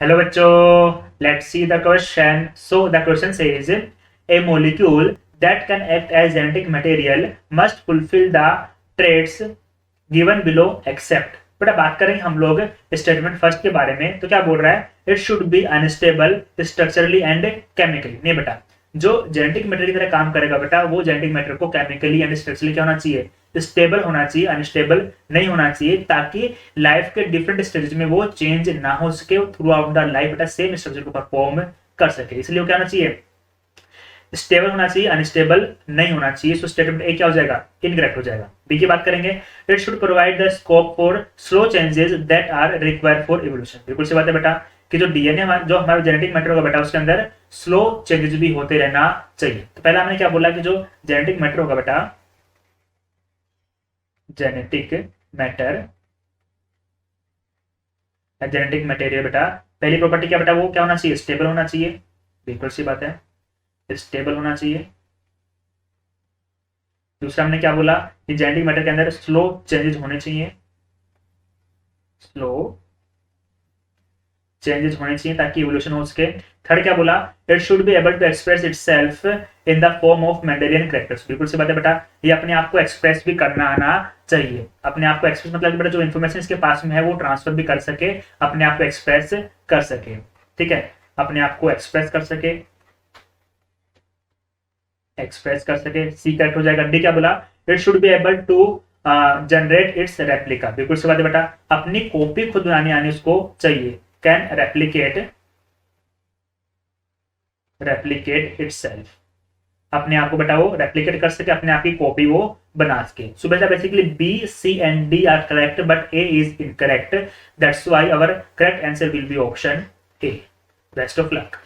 Hello बच्चों, let's see the question. So the question says a molecule that can act as genetic material must fulfill the traits given below except. बेटा बात करेंगे हम लोग statement first के बारे में. तो क्या बोल रहा है? It should B unstable structurally and chemically. नहीं बेटा, जो जेनेटिक मेटेरियल की तरह काम करेगा बेटा, वो जेनेटिक मेटेरियल को केमिकली एंड स्ट्रक्चरली क्या होना चाहिए? स्टेबल होना चाहिए, अनस्टेबल नहीं होना चाहिए, ताकि लाइफ के डिफरेंट स्टेज में वो चेंज ना हो सके. थ्रू आउट द लाइफ बेटा सेम स्ट्रक्चर को परफॉर्म कर सके. इसलिए वो क्या होना चाहिए? स्टेबल होना चाहिए, अनस्टेबल नहीं होना चाहिए. सो स्टेटमेंट ए क्या हो जाएगा? इनकरेक्ट हो जाएगा. बी की बात करेंगे. It should provide the scope for slow changes that are required for evolution. बिल्कुल सी बात है बेटा कि जो डीएनए जो हमारा जेनेटिक मैटर होगा बेटा, उसके अंदर स्लो चेंजेस भी होते रहना चाहिए. तो पहला हमने क्या बोला कि जो जेनेटिक मैटर होगा बेटा, जेनेटिक मैटर जेनेटिक मटेरियल बेटा, पहली प्रॉपर्टी क्या बेटा? वो क्या होना चाहिए? स्टेबल होना चाहिए. बिल्कुल सी बात है, स्टेबल होना चाहिए. दूसरा हमने क्या बोला कि जेनेटिक मैटर के अंदर स्लो चेंजेस होने चाहिए. स्लो चेंजेस होने चाहिए ताकि इवोल्यूशन हो सके. थर्ड क्या बोला? It should be able to express itself in the form of Mendelian characters. बिल्कुल सी बात है बेटा, ये अपने आप को एक्सप्रेस भी करना आना चाहिए. अपने आप को एक्सप्रेस मतलब बेटा जो इन्फॉर्मेशन इसके पास में है वो ट्रांसफर भी कर सके, अपने आप को एक्सप्रेस कर सके. ठीक है, अपने आप को एक्सप्रेस कर सके, एक्सप्रेस कर सके. सी करेक्ट हो जाएगा. डी क्या बोला? It should be able to generate its replica. बिल्कुल सी बात है बेटा, अपनी कॉपी खुद बनानी आनी उसको चाहिए. Can replicate itself. अपने आप को बेटा वो रेप्लिकेट कर सके, अपने आप की कॉपी वो बना सके. सो बेटा basically B, C and D are correct but A is incorrect. That's why our correct answer will be option A. Best of luck.